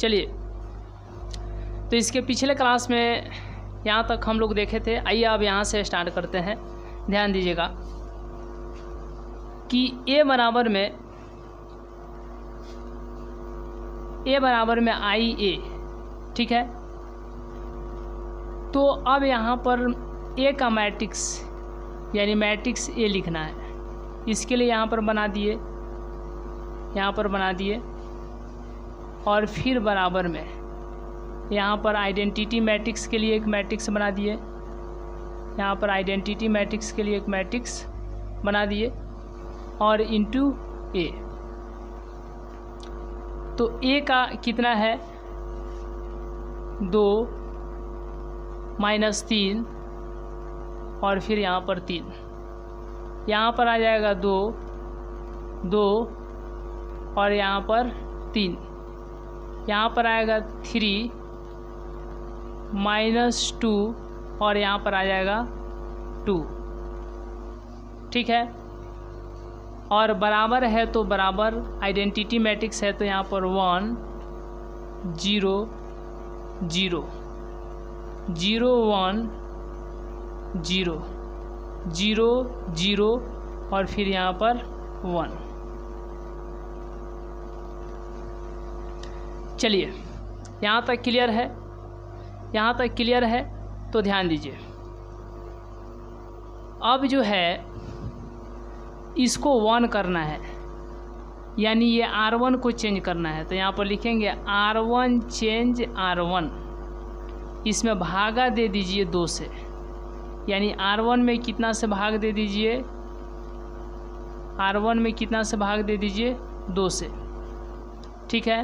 चलिए, तो इसके पिछले क्लास में यहाँ तक हम लोग देखे थे। आइए अब यहाँ से स्टार्ट करते हैं। ध्यान दीजिएगा कि ए बराबर में आई ए, ठीक है। तो अब यहाँ पर ए का मैट्रिक्स यानी मैट्रिक्स ए लिखना है। इसके लिए यहाँ पर बना दिए, और फिर बराबर में यहाँ पर आइडेंटिटी मैट्रिक्स के लिए एक मैट्रिक्स बना दिए, यहाँ पर आइडेंटिटी मैट्रिक्स के लिए एक मैट्रिक्स बना दिए, और इंटू ए। तो ए का कितना है 2 -3, और फिर यहाँ पर 3, यहाँ पर आ जाएगा 2 और यहाँ पर 3, यहाँ पर आएगा 3 -2 और यहाँ पर आ जाएगा 2, ठीक है। और बराबर है तो बराबर आइडेंटिटी मैट्रिक्स है तो यहाँ पर 1 0 0 0 1 0 0 0 और फिर यहाँ पर 1। चलिए, यहाँ तक क्लियर है? यहाँ तक क्लियर है तो ध्यान दीजिए। अब जो है इसको 1 करना है, यानी ये R1 को चेंज करना है। तो यहाँ पर लिखेंगे R1 चेंज R1, इसमें भागा दे दीजिए 2 से, यानी R1 में कितना से भाग दे दीजिए, R1 में कितना से भाग दे दीजिए 2 से, ठीक है।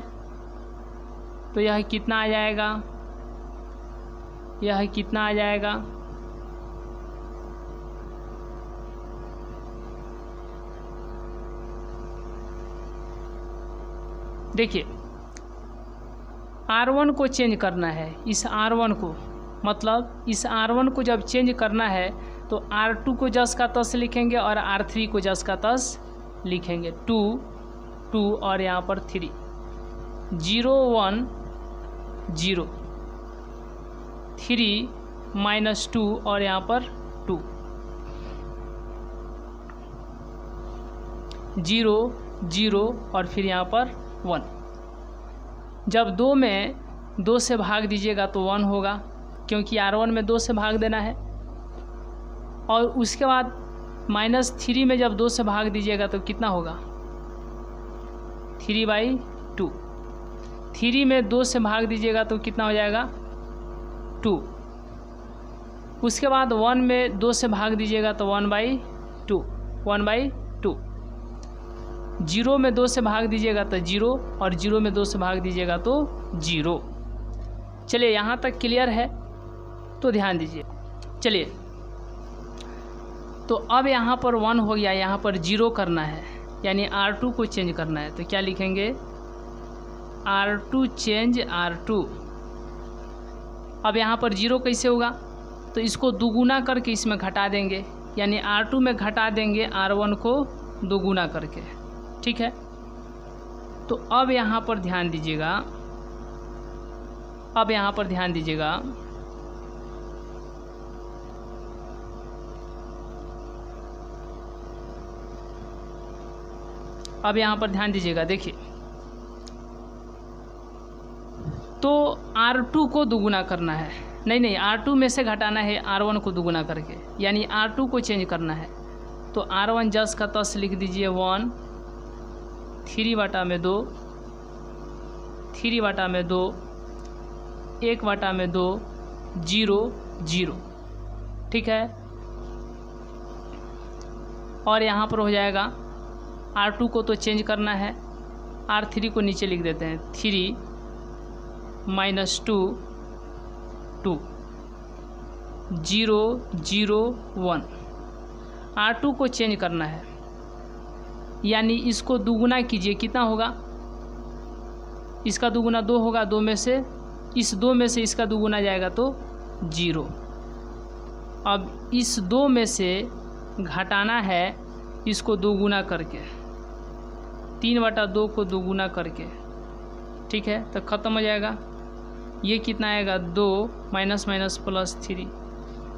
तो यह कितना आ जाएगा, यह कितना आ जाएगा, देखिए R1 को चेंज करना है, इस R1 को, मतलब इस R1 को जब चेंज करना है तो R2 को जस का तस लिखेंगे और R3 को जस का तस लिखेंगे। 2 2 और यहाँ पर 3, 0 1 0 3 -2 और यहाँ पर 2, 0 0 और फिर यहाँ पर 1। जब 2 में 2 से भाग दीजिएगा तो 1 होगा, क्योंकि R1 में 2 से भाग देना है। और उसके बाद -3 में जब 2 से भाग दीजिएगा तो कितना होगा 3/2। 3 में 2 से भाग दीजिएगा तो कितना हो जाएगा 2। उसके बाद 1 में 2 से भाग दीजिएगा तो 1/2, 1/2। 0 में 2 से भाग दीजिएगा तो 0, और 0 में 2 से भाग दीजिएगा तो 0। चलिए, यहाँ तक क्लियर है तो ध्यान दीजिए। चलिए, तो अब यहाँ पर 1 हो गया, यहाँ पर 0 करना है, यानी R2 को चेंज करना है। तो क्या लिखेंगे R2 चेंज R2। अब यहाँ पर 0 कैसे होगा, तो इसको दुगुना करके इसमें घटा देंगे, यानी R2 में घटा देंगे R1 को दुगुना करके, ठीक है। तो अब यहाँ पर ध्यान दीजिएगा, अब यहाँ पर ध्यान दीजिएगा, अब यहाँ पर ध्यान दीजिएगा। देखिए, तो R2 को दुगुना करना है, नहीं R2 में से घटाना है R1 को दुगुना करके, यानी R2 को चेंज करना है। तो R1 जस का तस लिख दीजिए 1, 3/2, 3/2, 1/2, 0 0, ठीक है। और यहाँ पर हो जाएगा R2 को तो चेंज करना है, R3 को नीचे लिख देते हैं 3 -2 2 0 0 1। R2 को चेंज करना है, यानी इसको दुगुना कीजिए, कितना होगा, इसका दुगुना 2 होगा, 2 में से इस 2 में से इसका दुगुना जाएगा तो 0। अब इस 2 में से घटाना है इसको दोगुना करके, 3/2 को दोगुना करके ठीक है, तो ख़त्म हो जाएगा। ये कितना आएगा 2 माइनस माइनस प्लस 3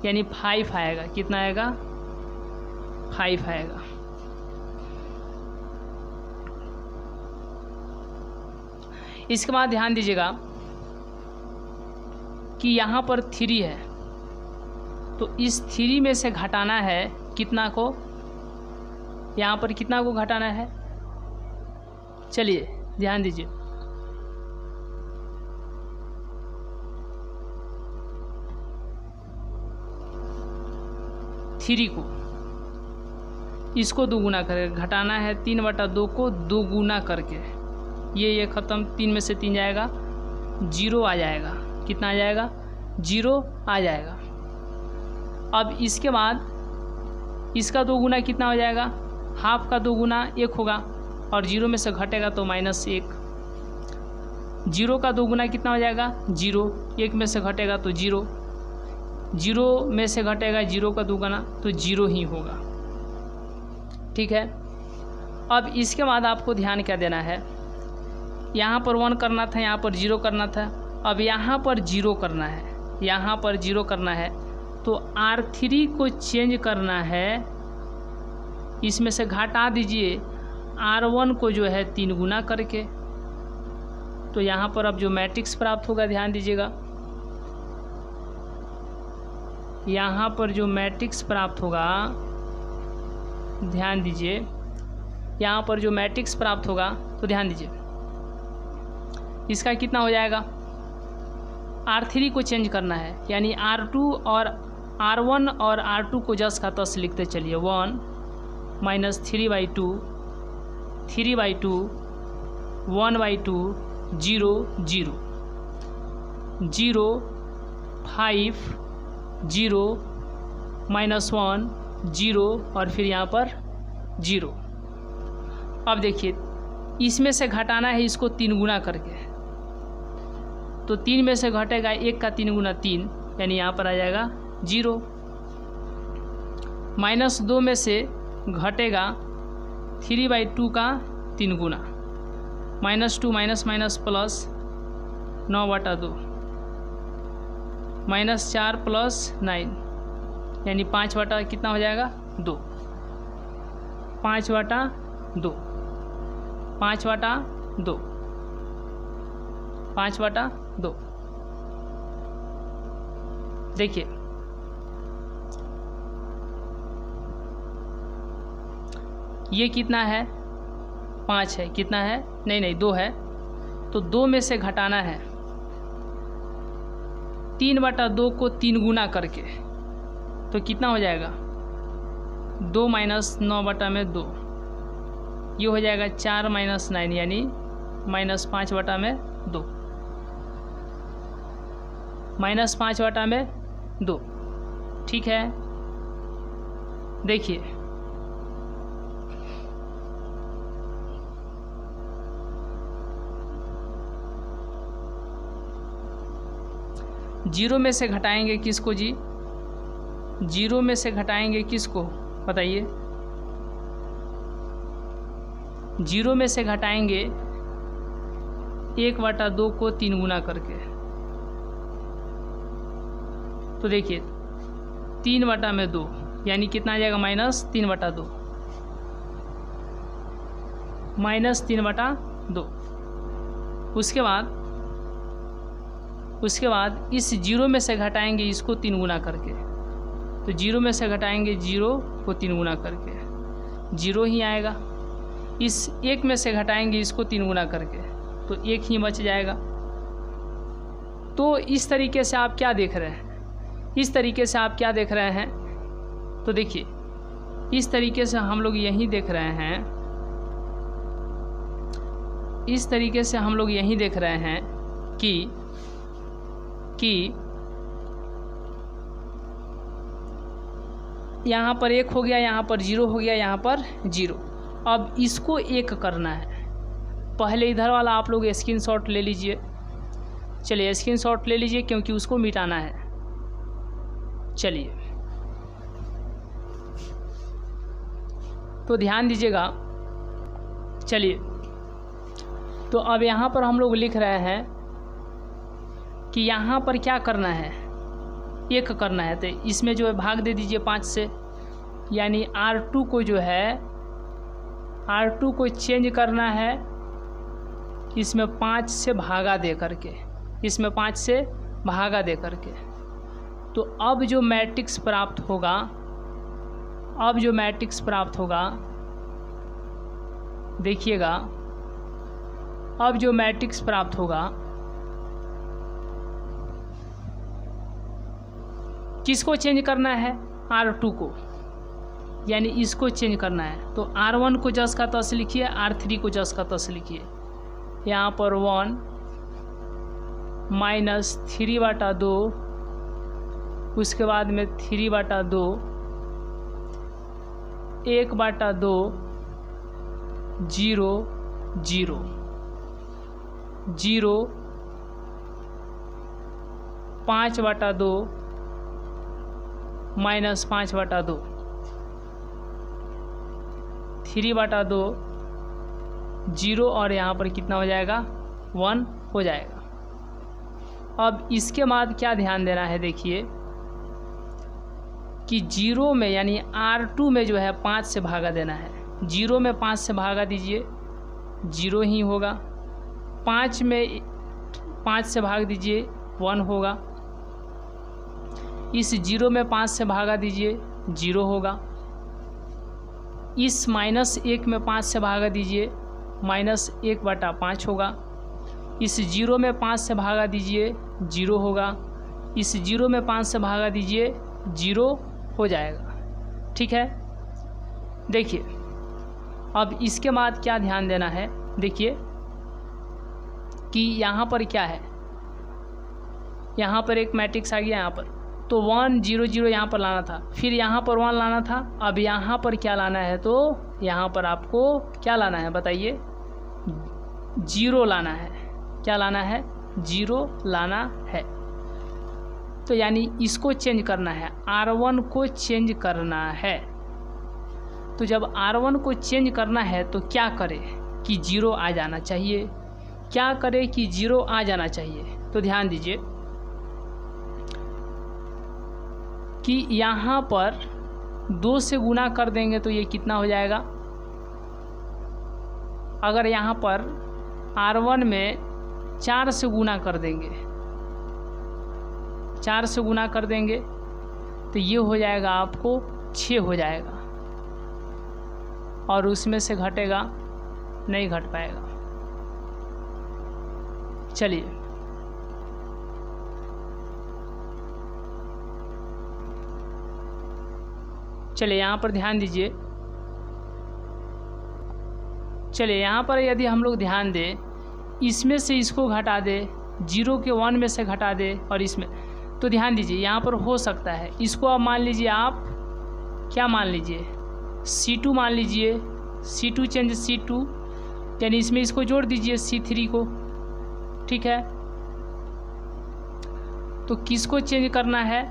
यानी 5 आएगा। कितना आएगा 5 आएगा। इसके बाद ध्यान दीजिएगा कि यहाँ पर 3 है, तो इस 3 में से घटाना है कितना को, यहाँ पर कितना को घटाना है, चलिए ध्यान दीजिए। थ्री को, इसको 2 गुना करके घटाना है 3/2 को 2 गुना करके, ये ख़त्म। 3 में से 3 जाएगा, 0 आ जाएगा। कितना आ जाएगा 0 आ जाएगा। अब इसके बाद इसका 2 गुना कितना हो जाएगा, हाफ का 2 गुना 1 होगा और 0 में से घटेगा तो -1। 0 का 2 गुना कितना हो जाएगा 0, 1 में से घटेगा तो 0, 0 में से घटेगा 0 का 2 गुना तो 0 ही होगा। ठीक है, अब इसके बाद आपको ध्यान क्या देना है, यहाँ पर 1 करना था, यहाँ पर 0 करना था। अब यहाँ पर 0 करना है, यहाँ पर 0 करना है, तो R3 को चेंज करना है, इसमें से घटा दीजिए R1 को जो है 3 गुना करके। तो यहाँ पर अब जो मैट्रिक्स प्राप्त होगा, ध्यान दीजिएगा, यहाँ पर जो मैट्रिक्स प्राप्त होगा, ध्यान दीजिए, यहाँ पर जो मैट्रिक्स प्राप्त होगा तो ध्यान दीजिए, इसका कितना हो जाएगा, R3 को चेंज करना है, यानी R2 और R1 और R2 को 10 का 10 लिखते चलिए। 1 माइनस 3/2, 3/2, 1/2, 0 0 0 5 0 -1 0 और फिर यहाँ पर 0। अब देखिए इसमें से घटाना है इसको 3 गुना करके, तो 3 में से घटेगा 1 का 3 गुना 3, यानी यहाँ पर आ जाएगा 0। -2 में से घटेगा 3/2 का 3 गुना, -2 माइनस माइनस प्लस 9/2, -4 प्लस 9 यानी 5 कितना हो जाएगा 2, 5/2, 5/2, 5/2। देखिए ये कितना है 5 है, कितना है नहीं 2 है, तो 2 में से घटाना है 3/2 को 3 गुना करके, तो कितना हो जाएगा 2 माइनस 9/2, ये हो जाएगा 4 माइनस 9 यानी -5/2, -5/2। ठीक है, देखिए जीरो में से घटाएंगे किसको जी, 0 में से घटाएंगे किसको बताइए, 0 में से घटाएंगे 1/2 को 3 गुना करके, तो देखिए 3/2 यानी कितना आ जाएगा -3/2, -3/2। उसके बाद इस 0 में से घटाएंगे इसको 3 गुना करके, तो 0 में से घटाएंगे 0 को 3 गुना करके, 0 ही आएगा। इस 1 में से घटाएंगे इसको 3 गुना करके, तो 1 ही बच जाएगा। तो इस तरीके से आप क्या देख रहे हैं, इस तरीके से आप क्या देख रहे हैं, तो देखिए इस तरीके से हम लोग यही देख रहे हैं, इस तरीके से हम लोग यही देख रहे हैं कि यहाँ पर 1 हो गया, यहाँ पर 0 हो गया, यहाँ पर 0। अब इसको 1 करना है। पहले इधर वाला आप लोग स्क्रीनशॉट ले लीजिए, चलिए स्क्रीनशॉट ले लीजिए क्योंकि उसको मिटाना है। चलिए तो ध्यान दीजिएगा, चलिए तो अब यहाँ पर हम लोग लिख रहे हैं कि यहाँ पर क्या करना है, 1 करना है, तो इसमें जो है भाग दे दीजिए 5 से, यानी R2 को जो है R2 को चेंज करना है इसमें 5 से भागा दे करके, इसमें 5 से भागा दे करके। तो अब जो मैट्रिक्स प्राप्त होगा, अब जो मैट्रिक्स प्राप्त होगा देखिएगा, अब जो मैट्रिक्स प्राप्त होगा किसको चेंज करना है, R2 को, यानी इसको चेंज करना है। तो R1 को जस का तस लिखिए, R3 को जस का तस लिखिए। यहाँ पर 1 माइनस 3/2, उसके बाद में 3/2, 1/2, 0 0 0, 5/2 माइनस 5/2, 3/2, 0 और यहाँ पर कितना हो जाएगा, 1 हो जाएगा। अब इसके बाद क्या ध्यान देना है, देखिए कि 0 में यानी R2 में जो है 5 से भागा देना है। 0 में 5 से भागा दीजिए, 0 ही होगा। 5 में 5 से भाग दीजिए, 1 होगा। इस 0 में 5 से भागा दीजिए, 0 होगा। इस -1 में 5 से भागा दीजिए, -1/5 होगा। इस 0 में 5 से भागा दीजिए, 0 होगा। इस 0 में 5 से भागा दीजिए, 0 हो जाएगा। ठीक है, देखिए अब इसके बाद क्या ध्यान देना है, देखिए कि यहाँ पर क्या है, यहाँ पर एक मैट्रिक्स आ गया यहाँ पर, तो 1 0 0 यहाँ पर लाना था, फिर यहाँ पर 1 लाना था। अब यहाँ पर क्या लाना है, तो यहाँ पर आपको क्या लाना है बताइए, 0 लाना है। क्या लाना है, 0 लाना है। तो यानी इसको चेंज करना है, R1 को चेंज करना है। तो जब R1 को चेंज करना है तो क्या करे कि 0 आ जाना चाहिए। क्या करे कि 0 आ जाना चाहिए, तो ध्यान दीजिए कि यहाँ पर 2 से गुना कर देंगे तो ये कितना हो जाएगा। अगर यहाँ पर R1 में 4 से गुना कर देंगे, 4 से गुना कर देंगे तो ये हो जाएगा आपको 6 हो जाएगा, और उसमें से घटेगा नहीं, घट पाएगा। चलिए यहाँ पर ध्यान दीजिए। चलिए यहाँ पर यदि हम लोग ध्यान दें, इसमें से इसको घटा दे, 0 के 1 में से घटा दे, और इसमें, तो ध्यान दीजिए यहाँ पर हो सकता है इसको आप मान लीजिए, आप क्या मान लीजिए, C2 मान लीजिए। C2 चेंज C2, यानी इसमें इसको जोड़ दीजिए C3 को। ठीक है, तो किसको चेंज करना है,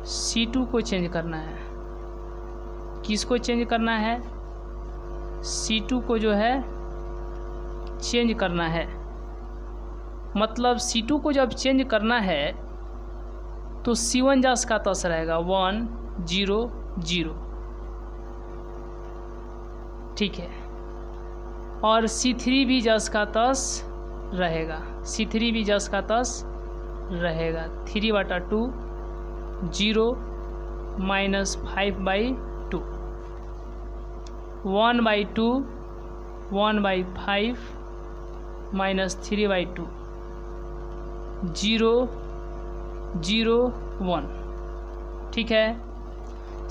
C2 को चेंज करना है। किसको चेंज करना है, C2 को जो है चेंज करना है। मतलब C2 को जब चेंज करना है तो C1 जस का तस रहेगा 1 0 0। ठीक है, और C3 भी जस का तस रहेगा, C3 भी जस का तस रहेगा। 3/2 0 -5/2, 1/2 1/5 -3/2, 0 0 1। ठीक है,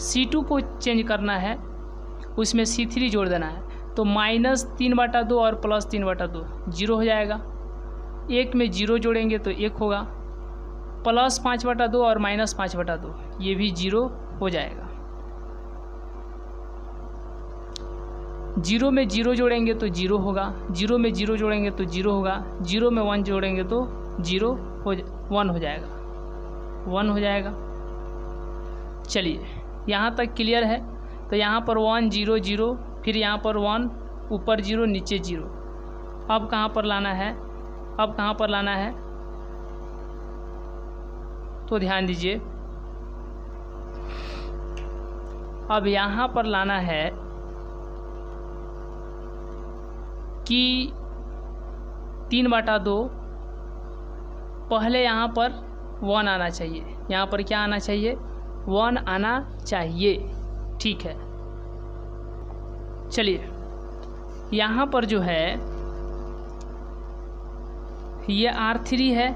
C2 को चेंज करना है, उसमें C3 जोड़ देना है, तो -3/2 और +3/2 0 हो जाएगा। 1 में 0 जोड़ेंगे तो 1 होगा, +5/2 और -5/2 ये भी 0 हो जाएगा। 0 में 0 जोड़ेंगे तो 0 होगा, 0 में 0 जोड़ेंगे तो 0 होगा, 0 में 1 जोड़ेंगे तो 1 हो जाएगा, 1 हो जाएगा। चलिए यहाँ तक क्लियर है। तो यहाँ पर 1 0 0, फिर यहाँ पर 1, ऊपर 0 नीचे 0। अब कहाँ पर लाना है, अब कहाँ पर लाना है, तो ध्यान दीजिए, अब यहाँ पर लाना है कि 3/2 पहले यहाँ पर 1 आना चाहिए, यहाँ पर क्या आना चाहिए, 1 आना चाहिए। ठीक है, चलिए यहाँ पर जो है ये R3 है,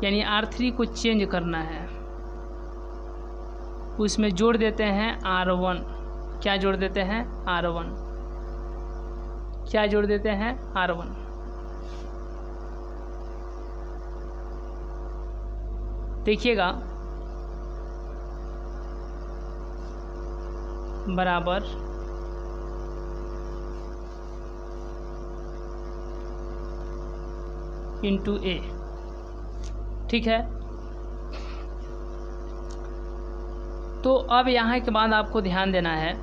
यानी R3 को चेंज करना है, उसमें जोड़ देते हैं R1। क्या जोड़ देते हैं, R1। क्या जोड़ देते हैं, R1। देखिएगा बराबर इंटू A। ठीक है, तो अब यहाँ के बाद आपको ध्यान देना है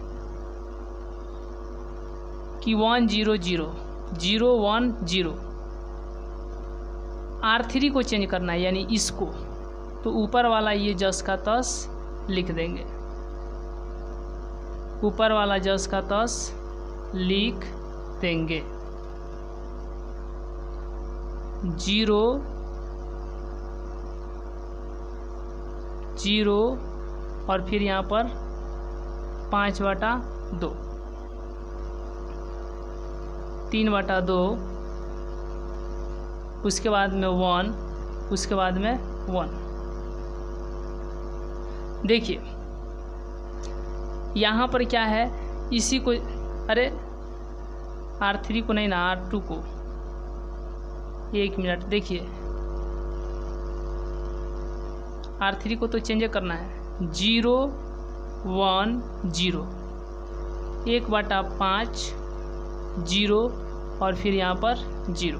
कि 1 0 0 0 1 0 R3 को चेंज करना है, यानी इसको, तो ऊपर वाला ये जस का तस लिख देंगे, ऊपर वाला जस का तस लिख देंगे। 0 0 और फिर यहाँ पर 5/2 3/2, उसके बाद में 1, उसके बाद में 1। देखिए यहाँ पर क्या है, इसी को, अरे R3 को नहीं ना, R2 को, 1 मिनट, देखिए R3 को तो चेंज करना है। 0 1 0 1/5 0 और फिर यहाँ पर 0।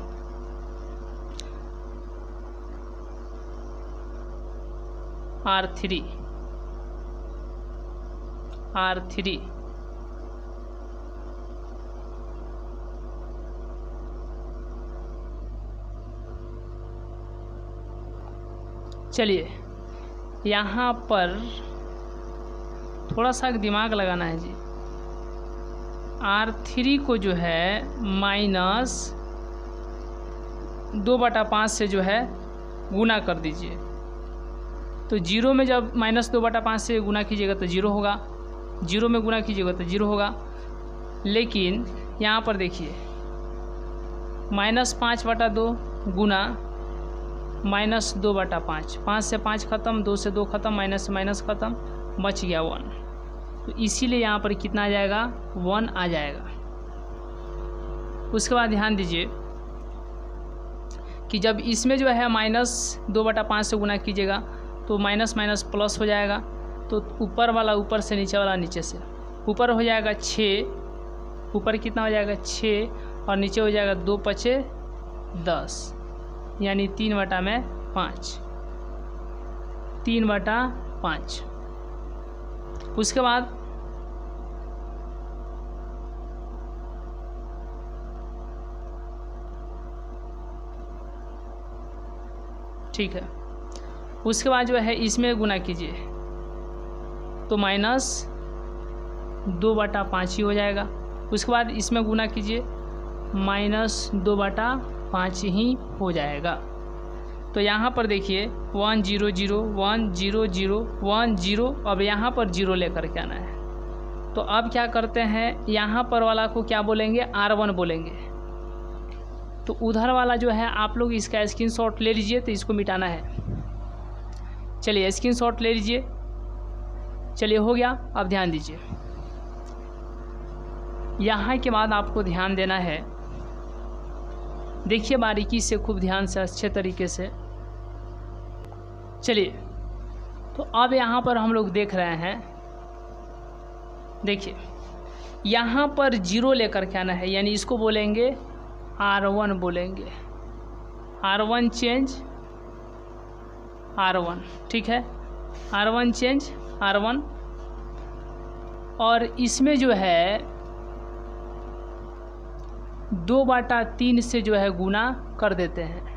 R3 चलिए यहाँ पर थोड़ा सा दिमाग लगाना है जी। R3 को जो है -2/5 से जो है गुना कर दीजिए, तो 0 में जब -2/5 से गुना कीजिएगा तो 0 होगा, 0 में गुना कीजिएगा तो 0 होगा। लेकिन यहाँ पर देखिए -5/2 गुना -2/5, 5 से 5 ख़त्म, 2 से 2 ख़त्म, माइनस से माइनस ख़त्म, बच गया 1। तो इसीलिए यहाँ पर कितना आ जाएगा, 1 आ जाएगा। उसके बाद ध्यान दीजिए कि जब इसमें जो है -2/5 से गुना कीजिएगा तो माइनस माइनस प्लस हो जाएगा, तो ऊपर वाला ऊपर से, नीचे वाला नीचे से। ऊपर हो जाएगा 6, ऊपर कितना हो जाएगा 6 और नीचे हो जाएगा 2 × 5 = 10, यानी 3/5, 3/5। उसके बाद ठीक है, उसके बाद जो है इसमें गुना कीजिए तो -2/5 ही हो जाएगा। उसके बाद इसमें गुना कीजिए -2/5 ही हो जाएगा। तो यहाँ पर देखिए 1 0 0 1 0 0 1 0, अब यहाँ पर 0 लेकर के आना है। तो अब क्या करते हैं, यहाँ पर वाला को क्या बोलेंगे, R1 बोलेंगे। तो उधर वाला जो है आप लोग इसका स्क्रीनशॉट ले लीजिए, तो इसको मिटाना है। चलिए स्क्रीनशॉट ले लीजिए, चलिए हो गया। अब ध्यान दीजिए, यहाँ के बाद आपको ध्यान देना है, देखिए बारीकी से, खूब ध्यान से, अच्छे तरीके से। चलिए तो अब यहाँ पर हम लोग देख रहे हैं, देखिए यहाँ पर 0 लेकर के आना है, यानी इसको बोलेंगे R1 बोलेंगे, R1 चेंज R1, ठीक है, R1 चेंज R1। और इसमें जो है 2/3 से जो है गुना कर देते हैं।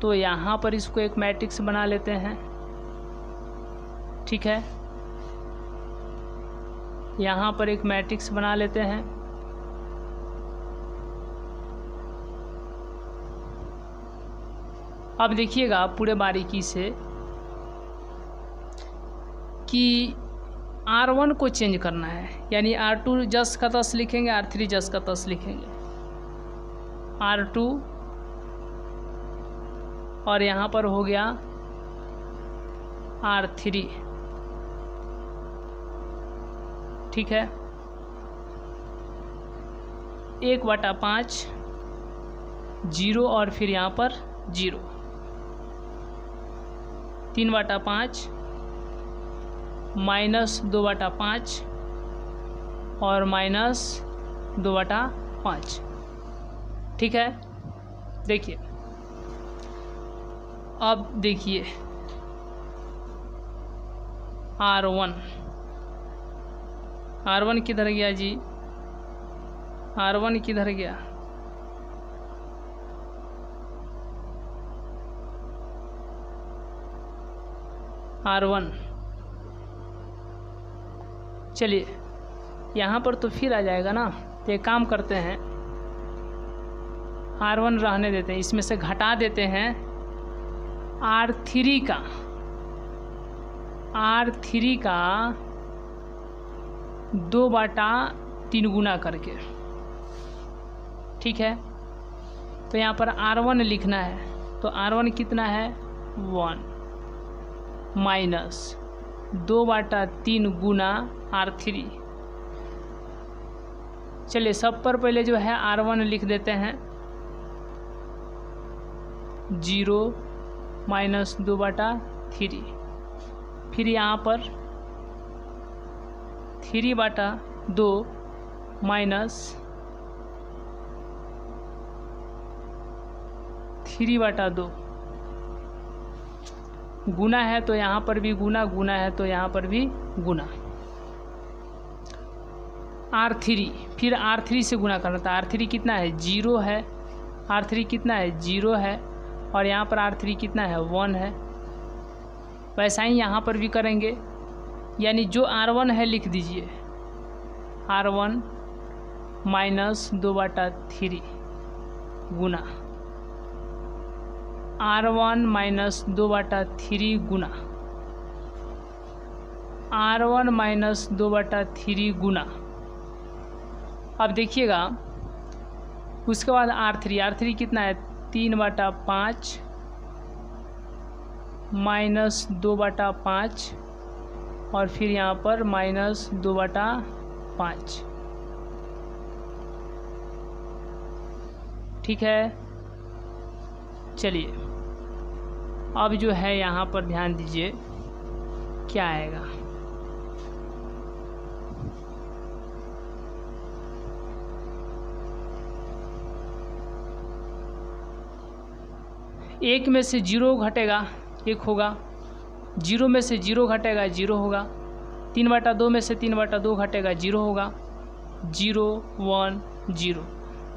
तो यहाँ पर इसको एक मैट्रिक्स बना लेते हैं, ठीक है। यहाँ पर एक मैट्रिक्स बना लेते हैं। अब देखिएगा पूरे बारीकी से कि R1 को चेंज करना है, यानी R2 जस का तस लिखेंगे, R3 जस का तस लिखेंगे। R2 और यहाँ पर हो गया R3, ठीक है। 1/5 0 और फिर यहाँ पर 0, 3/5 -2/5 और -2/5, ठीक है। देखिए अब देखिए R1 किधर गया जी? R1 किधर गया? R1 चलिए यहाँ पर तो फिर आ जाएगा ना। तो एक काम करते हैं, R1 रहने देते हैं, इसमें से घटा देते हैं R3 का 2/3 गुना करके, ठीक है। तो यहाँ पर R1 लिखना है, तो R1 कितना है 1 माइनस 2/3 गुना R3। चलिए सब पर पहले जो है R1 लिख देते हैं, 0 माइनस 2/3, फिर यहाँ पर 3/2 माइनस 3/2 गुना है, तो यहाँ पर भी गुना, गुना है तो यहाँ पर भी गुना। R3 फिर R3 से गुना करना था। R3 कितना है 0 है, R3 कितना है 0 है, और यहाँ पर R3 कितना है 1 है। वैसा ही यहाँ पर भी करेंगे, यानी जो R1 है लिख दीजिए, R1 माइनस 2/3 गुना R1 माइनस 2/3 गुना R1 माइनस 2/3 गुना। अब देखिएगा उसके बाद R3 कितना है 3/5 माइनस 2/5 और फिर यहाँ पर माइनस 2/5, ठीक है। चलिए अब जो है यहाँ पर ध्यान दीजिए क्या आएगा। एक में से 0 घटेगा 1 होगा, 0 में से 0 घटेगा 0 होगा, 3/2 में से 3/2 घटेगा 0 होगा, 0 1 0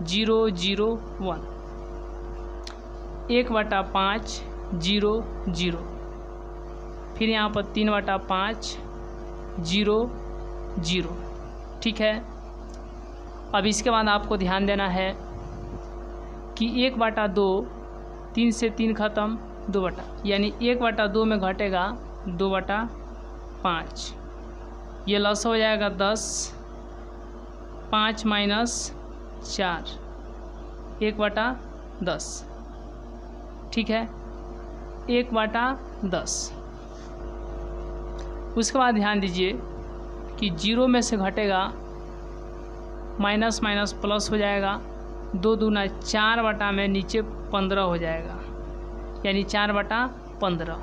0 0 1, 1/5 0 0, फिर यहाँ पर 3/5 0 0, ठीक है। अब इसके बाद आपको ध्यान देना है कि 1/2 3 से 3 खत्म 2 यानी 1/2 में घटेगा 2/5, ये लॉस हो जाएगा 10, 5 माइनस 4 1/10, ठीक है 1/10। उसके बाद ध्यान दीजिए कि 0 में से घटेगा माइनस माइनस प्लस हो जाएगा, 2 दूना 4 में नीचे 15 हो जाएगा, यानी 4/15।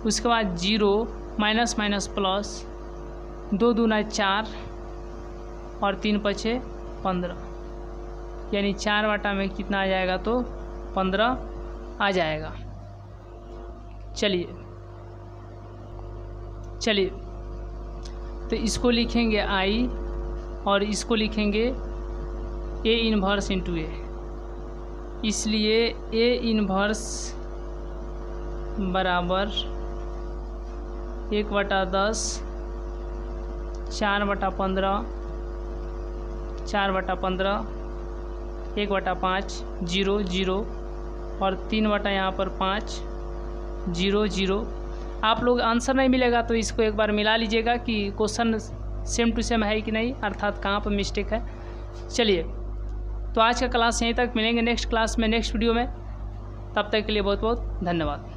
उसके बाद 0 माइनस माइनस प्लस, 2 दूना 4 और 3 पचे 15, यानी 4 में कितना आ जाएगा तो 15 आ जाएगा। चलिए तो इसको लिखेंगे I और इसको लिखेंगे ए इन्वर्स इंटू ए। इसलिए ए इन्वर्स बराबर 1/10, 4/15, 4/15, 1/5, 0 0 और 3 यहाँ पर 5, 0 0। आप लोग आंसर नहीं मिलेगा तो इसको एक बार मिला लीजिएगा कि क्वेश्चन सेम टू सेम है कि नहीं, अर्थात कहाँ पर मिस्टेक है। चलिए, तो आज का क्लास यहीं तक, मिलेंगे नेक्स्ट क्लास में, नेक्स्ट वीडियो में। तब तक के लिए बहुत बहुत धन्यवाद।